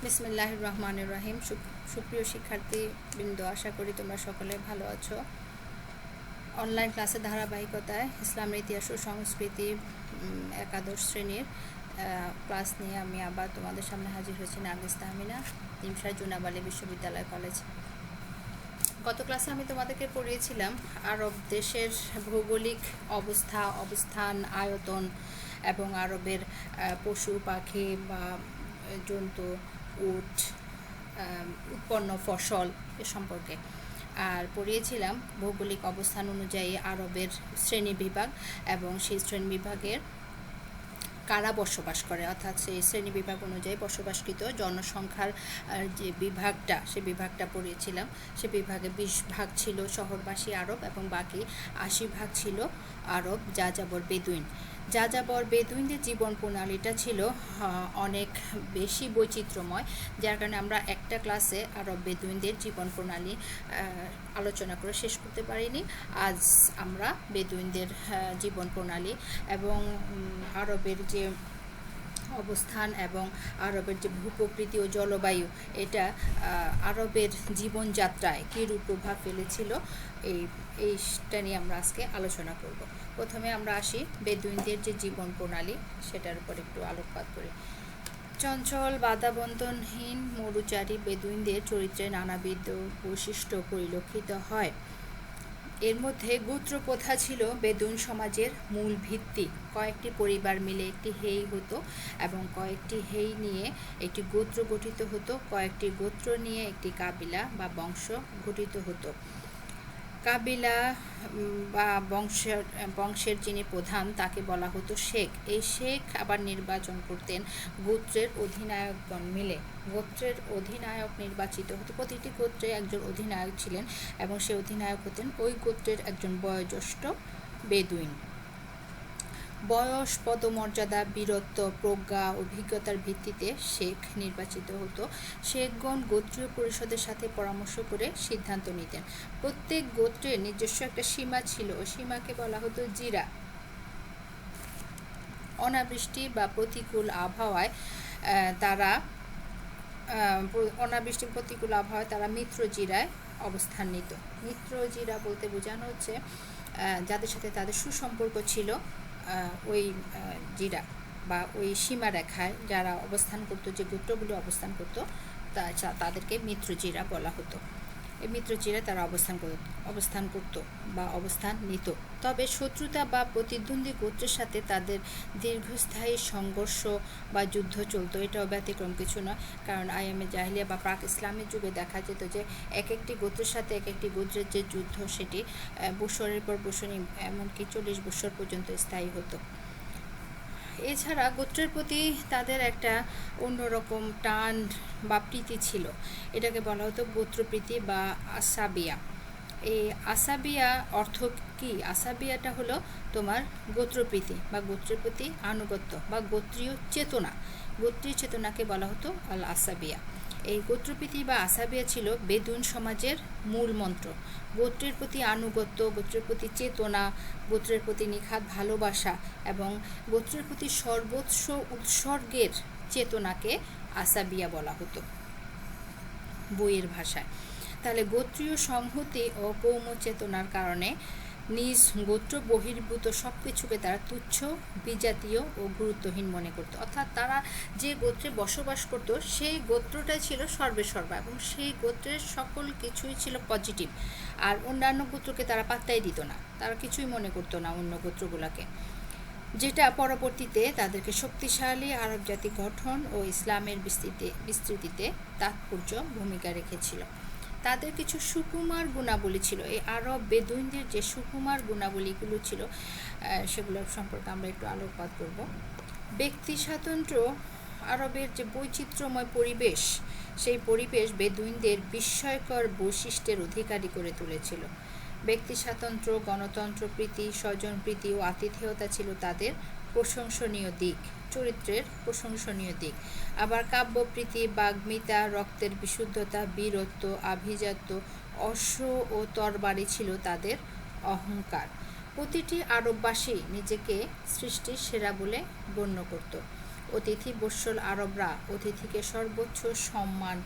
বিসমিল্লাহির রহমানির রহিম। সুপ্রিয় শিক্ষার্থীবৃন্দ, আশা করি তোমরা সকলে ভালো আছো। অনলাইন ক্লাসের ধারাবাহিকতায় ইসলামের ইতিহাস ও সংস্কৃতি একাদশ শ্রেণীর ক্লাস নিয়ে আমি আবার তোমাদের সামনে হাজির হয়েছি। নার্গিস তাহমিনা, তিমসার জুনাবালি বিশ্ববিদ্যালয় কলেজ। গত ক্লাসে আমি তোমাদেরকে পড়িয়েছিলাম আরব দেশের ভৌগোলিক অবস্থান, আয়তন এবং আরবের পশু পাখি বা জন্তু, উট, উৎপন্ন ফসল এ সম্পর্কে। আর পড়িয়েছিলাম ভৌগোলিক অবস্থান অনুযায়ী আরবের শ্রেণীবিভাগ এবং সেই শ্রেণীবিভাগের কারা বসবাস করে, অর্থাৎ সেই শ্রেণীবিভাগ অনুযায়ী বসবাসকৃত জনসংখ্যার যে বিভাগটা, সে বিভাগটা পড়িয়েছিলাম। সে বিভাগে 20 ভাগ ছিল শহরবাসী আরব এবং বাকি 80 ভাগ ছিল আরব যাযাবর বেদুইন। যাযাবর বেদুইনদের জীবন প্রণালীটা ছিল অনেক বেশি বৈচিত্র্যময়, যার কারণে আমরা একটা ক্লাসে আরব বেদুইনদের জীবন প্রণালী আলোচনা করে শেষ করতে পারিনি। আজ আমরা বেদুইনদের জীবন প্রণালী এবং আরবের যে অবস্থান এবং আরবের যে ভূপ্রকৃতি ও জলবায়ু, এটা আরবের জীবনযাত্রায় কীরূপ প্রভাব ফেলেছিল এইটা নিয়ে আমরা আজকে আলোচনা করব। প্রথমে আমরা আসি বেদুইনদের যে জীবন প্রণালী, সেটার উপর একটু আলোকপাত করি। চঞ্চল, বাধাবন্ধনহীন, মরুচারী বেদুইনদের চরিত্রে নানাবিধ বৈশিষ্ট্য পরিলক্ষিত হয়। এর মধ্যে গোত্র প্রথা ছিল বেদুইন সমাজের মূল ভিত্তি। কয়েকটি পরিবার মিলে একটি হেই হতো এবং কয়েকটি হেই নিয়ে একটি গোত্র গঠিত হতো। কয়েকটি গোত্র নিয়ে একটি কাবিলা বা বংশ গঠিত হতো। কাবিলা বা বংশের যিনি প্রধান, তাকে বলা হতো শেখ। এই শেখ আবার নির্বাচন করতেন গোত্রের অধিনায়কগণ মিলে। গোত্রের অধিনায়ক নির্বাচিত হতো। প্রতিটি গোত্রে একজন অধিনায়ক ছিলেন এবং সে অধিনায়ক হতেন ওই গোত্রের একজন বয়োজ্যেষ্ঠ বেদুইন। বয়স, পদমর্যাদা, বীরত্ব, প্রজ্ঞা, অভিজ্ঞতার ভিত্তিতে শেখ নির্বাচিত হতো। শেখগণ গোত্রীয় পরিষদের সাথে পরামর্শ করে সিদ্ধান্ত নিতেন। প্রত্যেক গোত্রের নিজস্ব একটা সীমা ছিল, ওই সীমাকে বলা হতো জিরা। অনাবৃষ্টি বা প্রতিকূল আবহাওয়ায় তারা মিত্রজিরায় অবস্থান নিত। মিত্রজিরা বলতে বোঝানো হচ্ছে যাদের সাথে তাদের সুসম্পর্ক ছিল, ওই জিরা বা ওই সীমারেখায় যারা অবস্থান করতো, যে গোত্রগুলো অবস্থান করতো, তাদেরকে মিত্রজিরা বলা হতো। এই মিত্রজিরা তারা অবস্থান করতো বা অবস্থান নিত। তবে শত্রুতা বা প্রতিদ্বন্দ্বী গোত্রের সাথে তাদের দীর্ঘস্থায়ী সংঘর্ষ বা যুদ্ধ চলতো। এটাও ব্যতিক্রম কিছু নয়, কারণ আইয়ামে জাহিলিয়া বা প্রাক ইসলামের যুগে দেখা যেত যে এক একটি গোত্রের সাথে এক একটি গোত্রের যে যুদ্ধ, সেটি বছরের পর বছর, এমনকি 40 বছর পর্যন্ত স্থায়ী হতো। এছাড়া গোত্রের প্রতি তাদের একটা অন্যরকম টান বা প্রীতি ছিল, এটাকে বলা হতো গোত্রপ্রীতি বা আসাবিয়া। এই আসাবিয়া অর্থ কি? আসাবিয়াটা হলো তোমার গোত্রপ্রীতি বা গোত্রের প্রতি আনুগত্য বা গোত্রীয় চেতনা। গোত্রীয় চেতনাকে বলা হতো আল আসাবিয়া। এই গোত্রপ্রীতি বা আসাবিয়া ছিল বেদুইন সমাজের মূল মন্ত্র। গোত্রের প্রতি আনুগত্য, গোত্রের প্রতি চেতনা, গোত্রের প্রতি নিখাদ ভালোবাসা এবং গোত্রের প্রতি সর্বোচ্চ উৎসর্গের চেতনাকে আসাবিয়া বলা হতো বইয়ের ভাষায়। তাহলে গোত্রীয় সংহতি ও কৌম চেতনার কারণে নিজ গোত্র বহির্ভূত সব কিছুকে তারা তুচ্ছ, বিজাতীয় ও গুরুত্বহীন মনে করত। অর্থাৎ তারা যে গোত্রে বসবাস করত, সেই গোত্রটাই ছিল সর্বেসর্বা এবং সেই গোত্রের সকল কিছুই ছিল পজিটিভ। আর অন্যান্য গোত্রকে তারা পাত্তাই দিত না, তারা কিছুই মনে করতো না অন্য গোত্রগুলোকে, যেটা পরবর্তীতে তাদেরকে শক্তিশালী আরব জাতি গঠন ও ইসলামের বিস্তৃতিতে তাৎপর্য ভূমিকা রেখেছিল। তাদের কিছু সুকুমার গুণাবলী ছিল। এই আরব বেদুইনদের যে সুকুমার গুণাবলীগুলো ছিল, সেগুলো সম্পর্কে আমরা একটু আলোকপাত করব। ব্যক্তি স্বাতন্ত্র্য, আরবের যে বৈচিত্র্যময় পরিবেশ, সেই পরিবেশ বেদুইনদের বিস্ময়কর বৈশিষ্ট্যের অধিকারী করে তুলেছিল। ব্যক্তি স্বাতন্ত্র্য, গণতন্ত্র প্রীতি, স্বজনপ্রীতি ও আতিথেয়তা ছিল তাদের প্রশংসনীয় দিক, চরিত্রের প্রশংসনীয় দিক। আবার কাব্যপ্রীতি, বাগ্মিতা, রক্তের বিশুদ্ধতা, বীরত্ব, আভিজাত্য, অশ্ব ও তরবারি ছিল তাদের অহংকার। প্রতিটি আরববাসী নিজেকে সৃষ্টির সেরা বলে গণ্য করত। অতিথি বৎসল আরবরা অতিথিকে সর্বোচ্চ সম্মান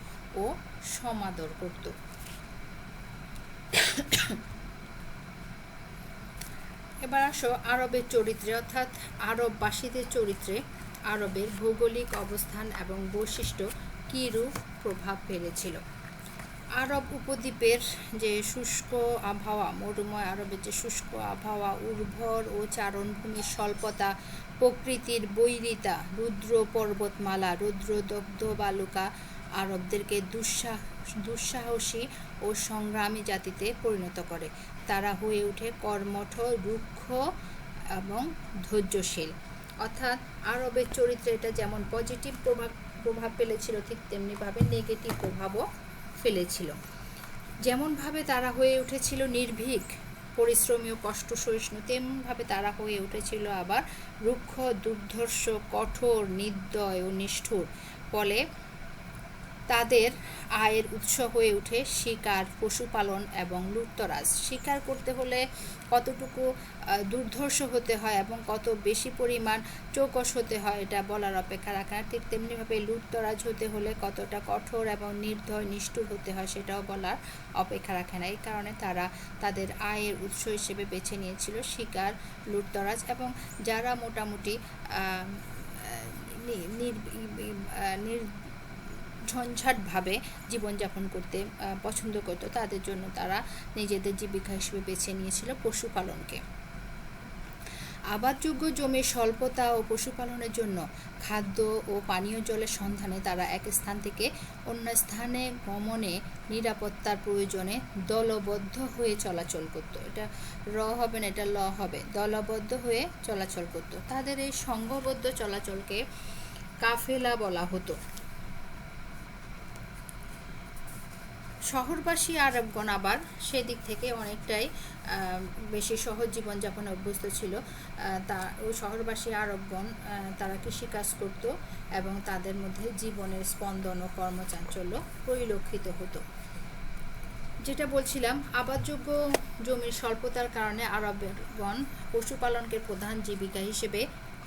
ও সমাদর করত। এবার আসো আরবের চরিত্রে, অর্থাৎ আরববাসীদের চরিত্রে আরবের ভৌগোলিক অবস্থান এবং বৈশিষ্ট্য কীরূপ প্রভাব ফেলেছিল। আরব উপদ্বীপের যে শুষ্ক আবহাওয়া, মরুময় আরবের যে শুষ্ক আবহাওয়া, উর্বর ও চারণভূমির স্বল্পতা, প্রকৃতির বৈরিতা, রুদ্র পর্বতমালা, রুদ্রদগ্ধ বালুকা আরবদেরকে দুঃসাহসী ও সংগ্রামী জাতিতে পরিণত করে। তারা হয়ে ওঠে কর্মঠ, রুক্ষ এবং ধৈর্যশীল। অর্থাৎ আরবের চরিত্রে এটা যেমন পজিটিভ প্রভাব ফেলেছিল, ঠিক তেমনিভাবে নেগেটিভ প্রভাবও ফেলেছিল। যেমনভাবে তারা হয়ে উঠেছিল নির্ভীক, পরিশ্রমী ও কষ্ট সহিষ্ণু, তেমনভাবে তারা হয়ে উঠেছিল আবার রুক্ষ, দুর্ধর্ষ, কঠোর, নির্দয় ও নিষ্ঠুর। ফলে তাদের আয়ের উৎস হয়ে ওঠে শিকার, পশুপালন এবং লুটতরাজ। শিকার করতে হলে কতটুকু দুর্ধর্ষ হতে হয় এবং কত বেশি পরিমাণ চৌকস হতে হয় এটা বলার অপেক্ষা রাখে না। ঠিক তেমনিভাবে লুটতরাজ হতে হলে কতটা কঠোর এবং নির্দয়, নিষ্ঠুর হতে হয় সেটাও বলার অপেক্ষা রাখে না। এই কারণে তারা তাদের আয়ের উৎস হিসেবে বেছে নিয়েছিল শিকার, লুটতরাজ, এবং যারা মোটামুটি ঝঞ্ঝাটভাবে জীবনযাপন করতে পছন্দ করত, তাদের জন্য তারা নিজেদের জীবিকা হিসেবে বেছে নিয়েছিল পশুপালনকে। আবাদযোগ্য জমির স্বল্পতা ও পশুপালনের জন্য খাদ্য ও পানীয় জলের সন্ধানে তারা এক স্থান থেকে অন্য স্থানে গমনে নিরাপত্তার প্রয়োজনে দলবদ্ধ হয়ে চলাচল করত। এটা র হবে না, এটা ল হবে। দলবদ্ধ হয়ে চলাচল করত। তাদের এই সংঘবদ্ধ চলাচলকে কাফেলা বলা হতো। শহরবাসী আরবগণ আবার সেদিক থেকে অনেকটাই বেশি সহজ জীবনযাপনে অভ্যস্ত ছিল। ওই শহরবাসী আরবগণ তারা কৃষিকাজ করত এবং তাদের মধ্যে জীবনের স্পন্দন ও কর্মচাঞ্চল্য পরিলক্ষিত হতো। যেটা বলছিলাম, আবাদযোগ্য জমির স্বল্পতার কারণে আরবগণ পশুপালনকে প্রধান জীবিকা হিসেবে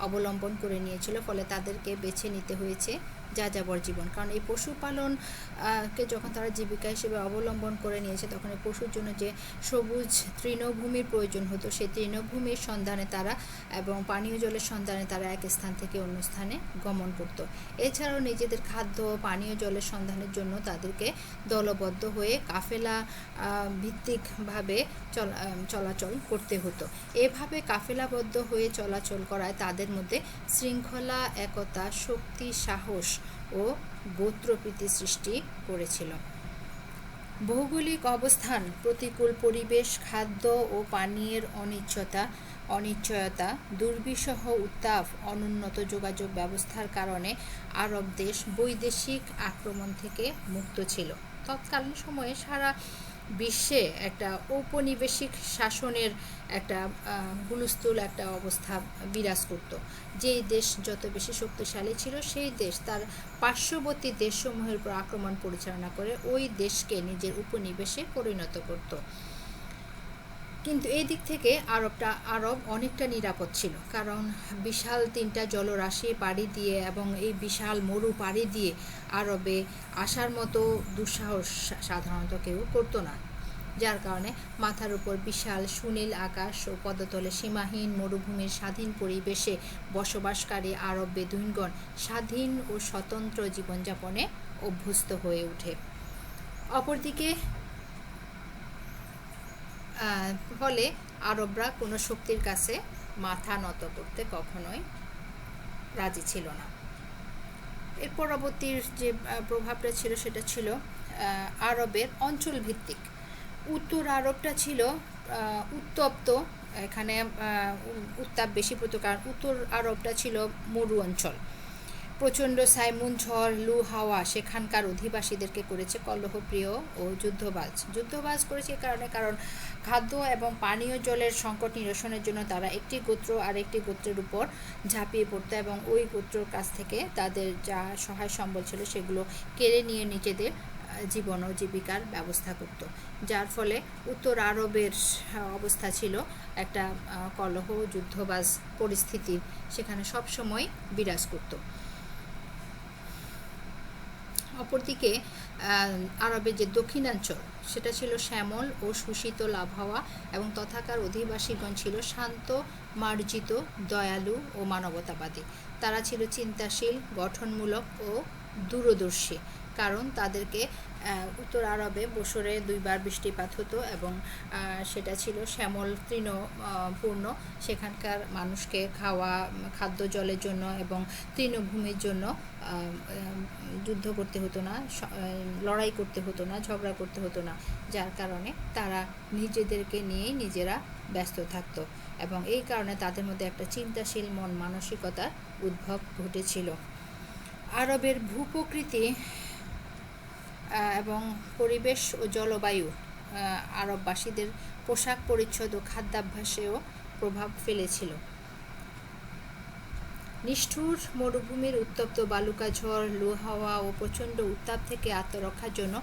অবলম্বন করে নিয়েছিল। ফলে তাদেরকে বেছে নিতে হয়েছে যাযাবর জীবন। কারণ এই পশুপালনকে যখন তারা জীবিকা হিসেবে অবলম্বন করে নিয়েছে, তখন এই পশুর জন্য যে সবুজ তৃণভূমির প্রয়োজন হতো, সেই তৃণভূমির সন্ধানে তারা এবং পানীয় জলের সন্ধানে তারা এক স্থান থেকে অন্য স্থানে গমন করত। এছাড়াও নিজেদের খাদ্য ও পানীয় জলের সন্ধানের জন্য তাদেরকে দলবদ্ধ হয়ে কাফেলা ভিত্তিকভাবে চলাচল করতে হতো। এভাবে কাফেলাবদ্ধ হয়ে চলাচল করায় তাদের মধ্যে শৃঙ্খলা, একতা, শক্তি, সাহস ও গোত্রপ্রীতি সৃষ্টি করেছিল। ভৌগোলিক অবস্থান, প্রতিকূল পরিবেশ, খাদ্য ও পানীয়ের অনিশ্চয়তা, দুর্বিষহ উত্তাপ, অনুন্নত যোগাযোগ ব্যবস্থার কারণে আরব দেশ বৈদেশিক আক্রমণ থেকে মুক্ত ছিল। তৎকালীন সময়ে সারা বিশ্বে একটা ঔপনিবেশিক শাসনের একটা হুলস্থুল একটা অবস্থা বিরাজ করত। যেই দেশ যত বেশি শক্তিশালী ছিল, সেই দেশ তার পার্শ্ববর্তী দেশসমূহের উপর আক্রমণ পরিচালনা করে ওই দেশকে নিজের উপনিবেশে পরিণত করত। কিন্তু এই দিক থেকে আরব অনেকটা নিরাপদ ছিল, কারণ বিশাল 3টা জলরাশি পাড়ি দিয়ে এবং এই বিশাল মরু পাড়ি দিয়ে আরবে আসার মতো দুঃসাহস সাধারণত কেউ করতো না। যার কারণে মাথার উপর বিশাল সুনীল আকাশ ও পদতলে সীমাহীন মরুভূমির স্বাধীন পরিবেশে বসবাসকারী আরব বেদুইনগণ স্বাধীন ও স্বতন্ত্র জীবনযাপনে অভ্যস্ত হয়ে ওঠে। অপরদিকে ফলে আরবরা কোনো শক্তির কাছে মাথা নত করতে কখনোই রাজি ছিল না। এর পরবর্তীর যে প্রভাবটা ছিল সেটা ছিল আরবের অঞ্চলভিত্তিক। উত্তর আরবটা ছিল উত্তপ্ত, এখানে উত্তাপ বেশি পড়তো, কারণ উত্তর আরবটা ছিল মরু অঞ্চল। প্রচণ্ড সাইমুন ঝড়, লু হাওয়া সেখানকার অধিবাসীদেরকে করেছে কলহপ্রিয় ও যুদ্ধবাজ করেছে কারণ খাদ্য এবং পানীয় জলের সংকট নিরসনের জন্য তারা একটি গোত্র আরেকটি গোত্রের উপর ঝাঁপিয়ে পড়তো এবং ওই গোত্রের কাছ থেকে তাদের যা সহায় সম্বল ছিল সেগুলো কেড়ে নিয়ে নিজেদের জীবন ও জীবিকার ব্যবস্থা করত। যার ফলে উত্তর আরবের অবস্থা ছিল একটা কলহ, যুদ্ধবাজ পরিস্থিতি সেখানে সবসময় বিরাজ করত। অপরদিকে আরবের যে দক্ষিণাঞ্চল সেটা ছিল শ্যামল ও সুশীতল আবহাওয়া এবং তথাকার অধিবাসীগণ ছিল শান্ত, মার্জিত, দয়ালু ও মানবতাবাদী। তারা ছিল চিন্তাশীল, গঠনমূলক ও দূরদর্শী, কারণ তাদেরকে উত্তর আরবে বছরে 2বার বৃষ্টিপাত হতো এবং সেটা ছিল শ্যামল তৃণপূর্ণ। সেখানকার মানুষকে খাদ্য জলের জন্য এবং তৃণভূমির জন্য যুদ্ধ করতে হতো না, লড়াই করতে হতো না, ঝগড়া করতে হতো না, যার কারণে তারা নিজেদেরকে নিয়েই নিজেরা ব্যস্ত থাকতো এবং এই কারণে তাদের মধ্যে একটা চিন্তাশীল মন মানসিকতার উদ্ভব ঘটেছিল। আরবের ভূপ্রকৃতি এবং পরিবেশ ও জলবায়ু আরববাসীদের পোশাক পরিচ্ছদ ও খাদ্যাভ্যাসেও প্রভাব ফেলেছিল। নিষ্ঠুর মরুভূমির উত্তপ্ত বালুকা ঝড়, লু হাওয়া ও প্রচণ্ড উত্তাপ থেকে আত্মরক্ষার জন্য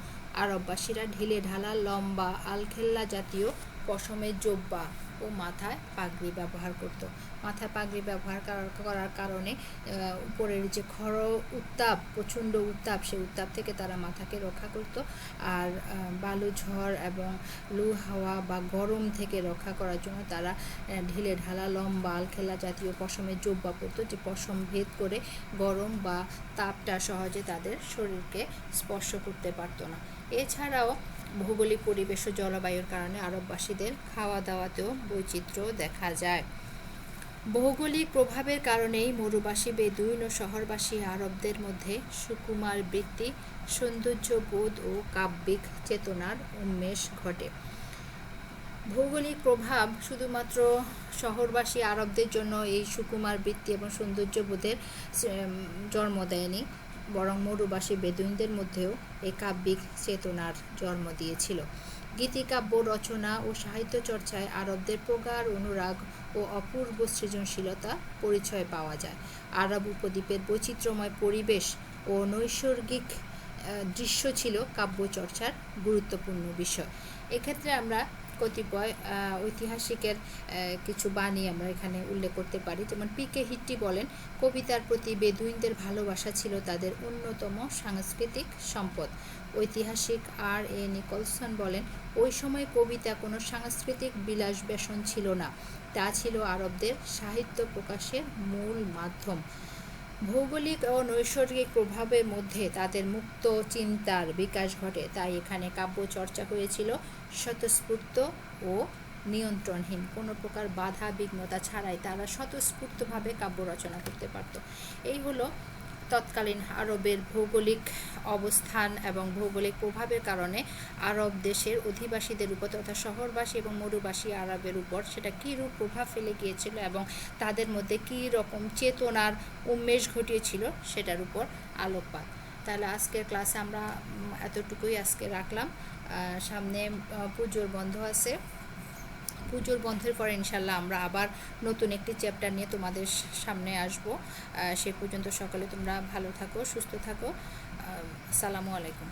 আরববাসীরা ঢিলে ঢালা লম্বা আলখেল্লা জাতীয় পশমের জোব্বা ও মাথায় পাগড়ি ব্যবহার করত। মাথায় পাগড়ি ব্যবহার করার কারণে উপরের যে উত্তাপ, প্রচণ্ড উত্তাপ, সেই উত্তাপ থেকে তারা মাথাকে রক্ষা করত। আর বালু ঝড় এবং লু হাওয়া বা গরম থেকে রক্ষা করার জন্য তারা ঢিলে ঢালা লম্বা আলখেল্লা জাতীয় পশমের জোব্বা পরত, যে পশম ভেদ করে গরম বা তাপটা সহজে তাদের শরীরকে স্পর্শ করতে পারত না। এছাড়াও ভৌগোলিক পরিবেশ ও জলবায়ুর কারণে আরববাসীদের খাওয়া দাওয়াতেও বৈচিত্র্য দেখা যায়। ভৌগোলিক প্রভাবের কারণেই মরুবাসী, বেদুইন ও শহরবাসী আরবদের মধ্যে সুকুমার বৃত্তি, সৌন্দর্যবোধ ও কাব্যিক চেতনার উন্মেষ ঘটে। ভৌগোলিক প্রভাব শুধুমাত্র শহরবাসী আরবদের জন্য এই সুকুমার বৃত্তি এবং সৌন্দর্যবোধের জন্ম দেয়নি, বরং মরুবাসী বেদুইনদের মধ্যেও এই কাব্যিক চেতনার জন্ম দিয়েছিল। গীতিকাব্য রচনা ও সাহিত্য চর্চায় আরবদের প্রগাঢ় অনুরাগ ও অপূর্ব সৃজনশীলতা পরিচয় পাওয়া যায়। আরব উপদ্বীপের বৈচিত্র্যময় পরিবেশ ও নৈসর্গিক দৃশ্য ছিল কাব্যচর্চার গুরুত্বপূর্ণ বিষয়। এক্ষেত্রে আমরা কতিপয় ঐতিহাসিকের কিছু বাণী আমরা এখানে উল্লেখ করতে পারি। যেমন পি.কে. হিট্টি বলেন, কবিতার প্রতি বেদুইনদের ভালোবাসা ছিল তাদের অন্যতম সাংস্কৃতিক সম্পদ। ঐতিহাসিক আর.এ. নিকলসন বলেন, ওই সময় কবিতা কোনো সাংস্কৃতিক বিলাস ব্যসন ছিল না, তা ছিল আরবদের সাহিত্য প্রকাশের মূল মাধ্যম। ভৌগোলিক ও নৈসর্গিক প্রভাবের মধ্যে তাদের মুক্ত চিন্তার বিকাশ ঘটে, তাই এখানে কাব্য চর্চা হয়েছিল স্বতঃস্ফূর্ত ও নিয়ন্ত্রণহীন, কোনো প্রকার বাধা বিঘ্নতা ছাড়াই তারা স্বতঃস্ফূর্তভাবে কাব্য রচনা করতে পারত। এই হলো তৎকালীন আরবের ভৌগোলিক অবস্থান এবং ভৌগোলিক প্রভাবের কারণে আরব দেশের অধিবাসীদের উপর তথা শহরবাসী এবং মরুবাসী আরবের উপর সেটা কীরূপ প্রভাব ফেলে গিয়েছিল এবং তাদের মধ্যে কী রকম চেতনার উন্মেষ ঘটিয়েছিল সেটার উপর আলোকপাত। তাহলে আজকের ক্লাসে আমরা এতটুকুই আজকে রাখলাম। সামনে পুজোর বন্ধ আছে, পুজোর বন্ধের পরে ইনশাল্লাহ আমরা আবার নতুন একটি চ্যাপ্টার নিয়ে তোমাদের সামনে আসব। সে পর্যন্ত সকলে তোমরা ভালো থাকো, সুস্থ থাকো। আসসালামু আলাইকুম।